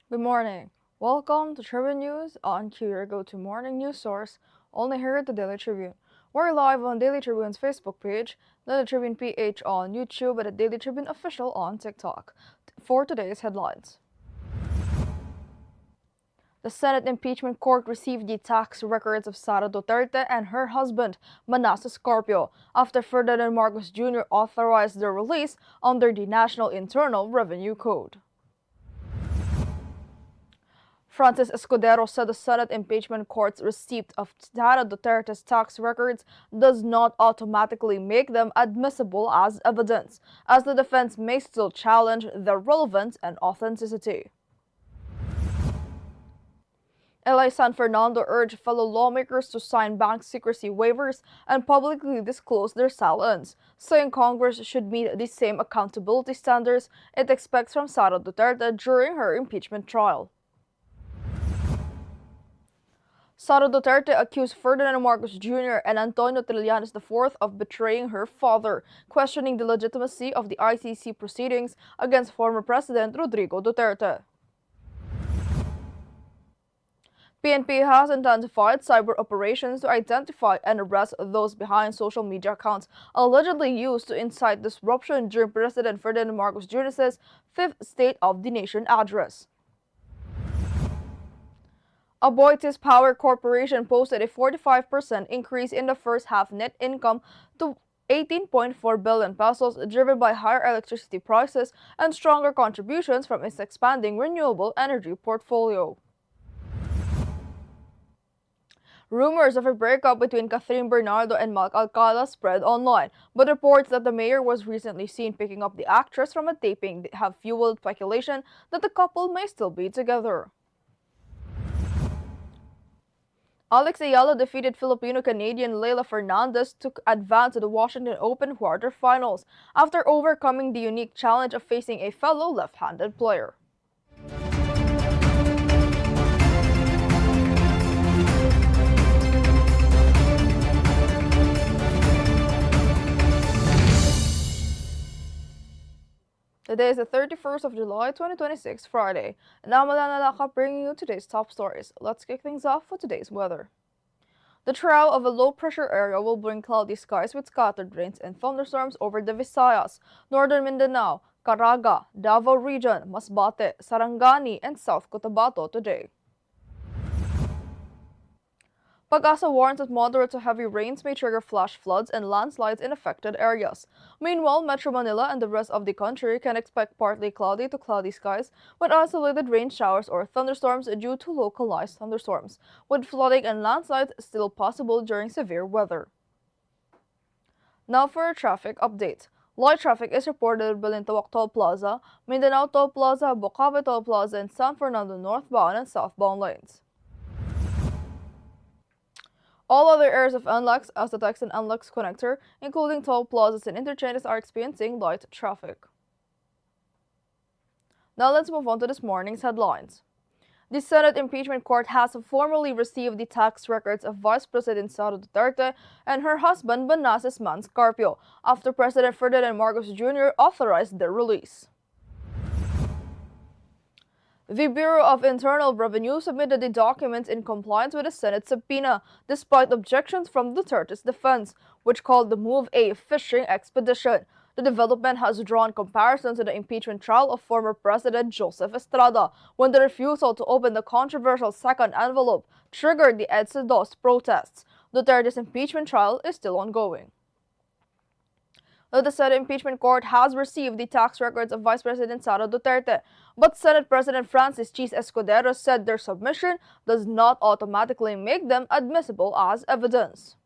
Good morning. Welcome to Tribune News on Q, your go-to morning news source, only here at the Daily Tribune. We're live on Daily Tribune's Facebook page, Daily Tribune PH on YouTube, and the Daily Tribune Official on TikTok. For today's headlines. The Senate impeachment court received the tax records of Sara Duterte and her husband, Manasseh Scorpio, after Ferdinand Marcos Jr. authorized their release under the National Internal Revenue Code. Francis Escudero said the Senate impeachment court's receipt of Sara Duterte's tax records does not automatically make them admissible as evidence, as the defense may still challenge their relevance and authenticity. LA San Fernando urged fellow lawmakers to sign bank secrecy waivers and publicly disclose their silence, saying Congress should meet the same accountability standards it expects from Sara Duterte during her impeachment trial. Sara Duterte accused Ferdinand Marcos Jr. and Antonio Trillanes IV of betraying her father, questioning the legitimacy of the ICC proceedings against former President Rodrigo Duterte. PNP has intensified cyber operations to identify and arrest those behind social media accounts allegedly used to incite disruption during President Ferdinand Marcos Jr.'s fifth State of the Nation address. Aboitiz Power Corporation posted a 45% increase in the first half net income to 18.4 billion pesos, driven by higher electricity prices and stronger contributions from its expanding renewable energy portfolio. Rumors of a breakup between Catherine Bernardo and Mark Alcala spread online, but reports that the mayor was recently seen picking up the actress from a taping have fueled speculation that the couple may still be together. Alex Ayala defeated Filipino-Canadian Leila Fernandez to advance to the Washington Open quarterfinals after overcoming the unique challenge of facing a fellow left-handed player. Today is the 31st of July 2026, Friday, and I'm Eliana Lacap bringing you today's top stories. Let's kick things off with today's weather. The trail of a low-pressure area will bring cloudy skies with scattered rains and thunderstorms over the Visayas, northern Mindanao, Caraga, Davao Region, Masbate, Sarangani, and South Cotabato today. Pag-asa warns that moderate to heavy rains may trigger flash floods and landslides in affected areas. Meanwhile, Metro Manila and the rest of the country can expect partly cloudy to cloudy skies with isolated rain showers or thunderstorms due to localized thunderstorms, with flooding and landslides still possible during severe weather. Now for a traffic update. Light traffic is reported at Balintawak Toll Plaza, Mindanao Toll Plaza, Bukavi Toll Plaza, and San Fernando northbound and southbound lanes. All other areas of NLEX as the Tex and NLEX connector, including toll plazas and interchanges, are experiencing light traffic. Now let's move on to this morning's headlines. The Senate impeachment court has formally received the tax records of Vice President Sara Duterte and her husband Manasseh Scorpio after President Ferdinand Marcos Jr. authorized their release. The Bureau of Internal Revenue submitted the documents in compliance with the Senate subpoena, despite objections from Duterte's defense, which called the move a fishing expedition. The development has drawn comparisons to the impeachment trial of former President Joseph Estrada, when the refusal to open the controversial second envelope triggered the EDSA dos protests. Duterte's impeachment trial is still ongoing. The Senate impeachment court has received the tax records of Vice President Sara Duterte, but Senate President Francis Chis Escudero said their submission does not automatically make them admissible as evidence.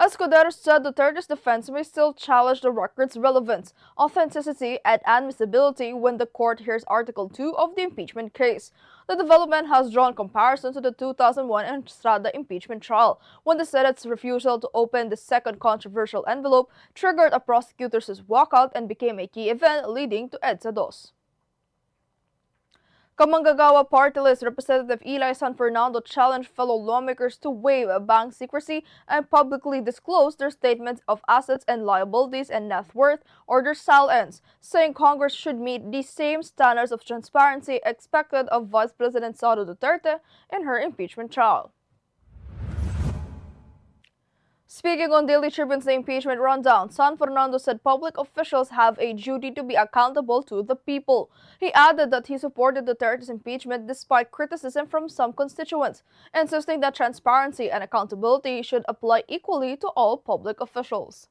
Escudero said Duterte's defense may still challenge the record's relevance, authenticity, and admissibility when the court hears Article 2 of the impeachment case. The development has drawn comparisons to the 2001 Estrada impeachment trial, when the Senate's refusal to open the second controversial envelope triggered a prosecutor's walkout and became a key event leading to EDSA dos. Kamanggagawa Party List Representative Eli San Fernando challenged fellow lawmakers to waive bank secrecy and publicly disclose their statements of assets and liabilities and net worth or their silence, saying Congress should meet the same standards of transparency expected of Vice President Sara Duterte in her impeachment trial. Speaking on Daily Tribune's impeachment rundown, San Fernando said public officials have a duty to be accountable to the people. He added that he supported Duterte's impeachment despite criticism from some constituents, insisting that transparency and accountability should apply equally to all public officials.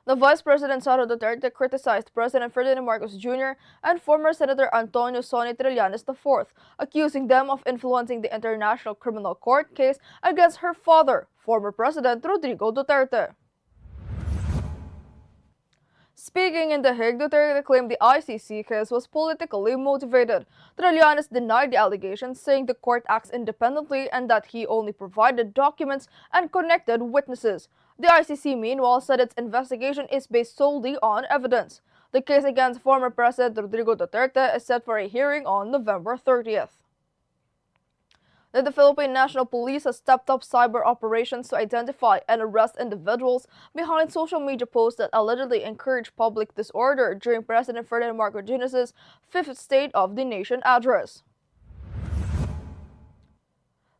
The Vice President Sara Duterte criticized President Ferdinand Marcos Jr. and former Senator Antonio Sonny Trillanes IV, accusing them of influencing the International Criminal Court case against her father, former President Rodrigo Duterte. Speaking in The Hague, Duterte claimed the ICC case was politically motivated. Trillanes denied the allegations, saying the court acts independently and that he only provided documents and connected witnesses. The ICC, meanwhile, said its investigation is based solely on evidence. The case against former President Rodrigo Duterte is set for a hearing on November 30th. The Philippine National Police has stepped up cyber operations to identify and arrest individuals behind social media posts that allegedly encourage public disorder during President Ferdinand Marcos Jr.'s fifth State of the Nation address.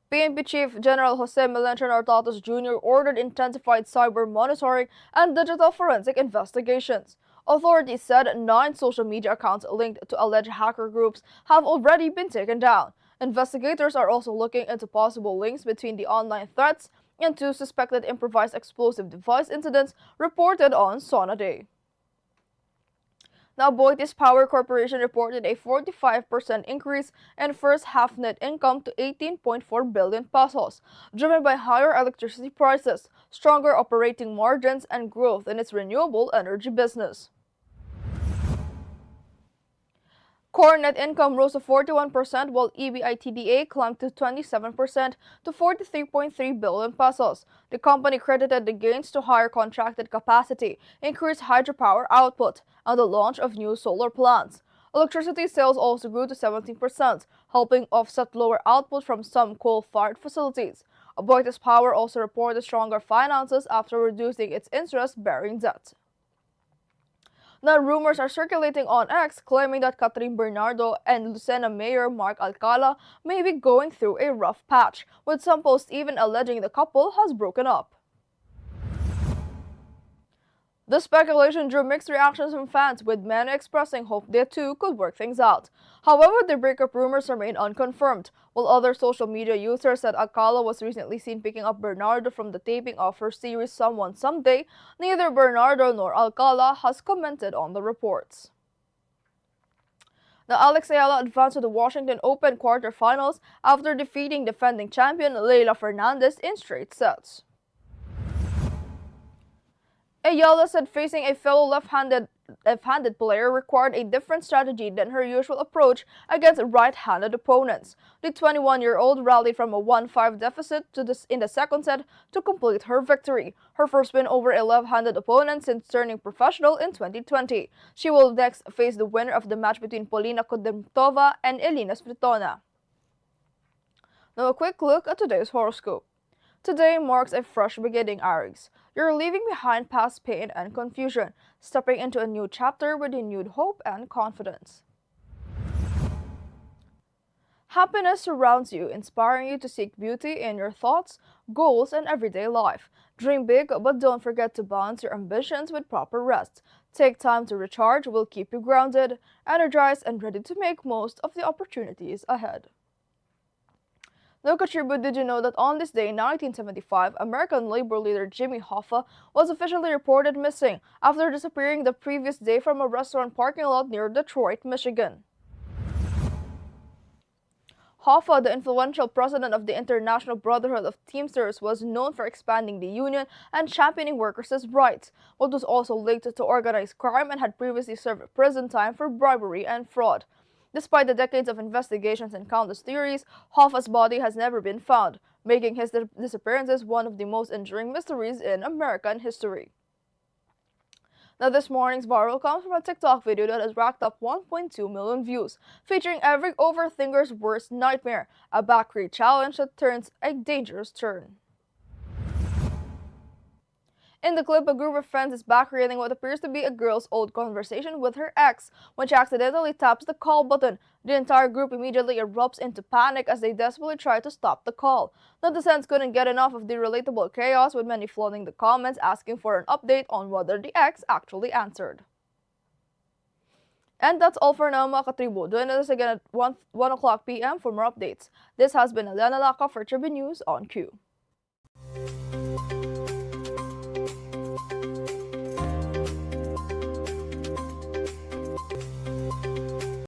PNP Chief General Jose Melendez Nartatos Jr. ordered intensified cyber monitoring and digital forensic investigations. Authorities said 9 social media accounts linked to alleged hacker groups have already been taken down. Investigators are also looking into possible links between the online threats and 2 suspected improvised explosive device incidents reported on Sunday. Now, Boitis Power Corporation reported a 45% increase in first half net income to 18.4 billion pesos, driven by higher electricity prices, stronger operating margins, and growth in its renewable energy business. Core net income rose to 41%, while EBITDA climbed to 27% to 43.3 billion pesos. The company credited the gains to higher contracted capacity, increased hydropower output, and the launch of new solar plants. Electricity sales also grew to 17%, helping offset lower output from some coal-fired facilities. Boitis Power also reported stronger finances after reducing its interest-bearing debt. Now, rumors are circulating on X claiming that Catherine Bernardo and Lucena Mayor Mark Alcala may be going through a rough patch, with some posts even alleging the couple has broken up. The speculation drew mixed reactions from fans, with many expressing hope they too could work things out. However, the breakup rumors remain unconfirmed, while other social media users said Alcala was recently seen picking up Bernardo from the taping of her series Someone Someday. Neither Bernardo nor Alcala has commented on the reports. Now, Alex Ayala advanced to the Washington Open quarterfinals after defeating defending champion Leylah Fernandez in straight sets. Ayala said facing a fellow left-handed player required a different strategy than her usual approach against right-handed opponents. The 21-year-old rallied from a 1-5 deficit in the second set to complete her victory, her first win over a left-handed opponent since turning professional in 2020. She will next face the winner of the match between Polina Kudremtova and Elina Svitolina. Now, a quick look at today's horoscope. Today marks a fresh beginning, Aries. You're leaving behind past pain and confusion, stepping into a new chapter with renewed hope and confidence. Happiness surrounds you, inspiring you to seek beauty in your thoughts, goals, and everyday life. Dream big, but don't forget to balance your ambitions with proper rest. Take time to recharge will keep you grounded, energized, and ready to make most of the opportunities ahead. Look at Tribune, did you know that on this day in 1975, American labor leader Jimmy Hoffa was officially reported missing after disappearing the previous day from a restaurant parking lot near Detroit, Michigan. Hoffa, the influential president of the International Brotherhood of Teamsters, was known for expanding the union and championing workers' rights, but was also linked to organized crime and had previously served prison time for bribery and fraud. Despite the decades of investigations and countless theories, Hoffa's body has never been found, making his disappearances one of the most enduring mysteries in American history. Now, this morning's viral comes from a TikTok video that has racked up 1.2 million views, featuring every overthinker's worst nightmare, a bakery challenge that turns a dangerous turn. In the clip, a group of friends is back reading what appears to be a girl's old conversation with her ex when she accidentally taps the call button. The entire group immediately erupts into panic as they desperately try to stop the call. Netizens couldn't get enough of the relatable chaos, with many flooding the comments asking for an update on whether the ex actually answered. And that's all for now, mga katribo. Join us again at 1 o'clock p.m. for more updates. This has been Eliana Lacap for Tribune News on Q.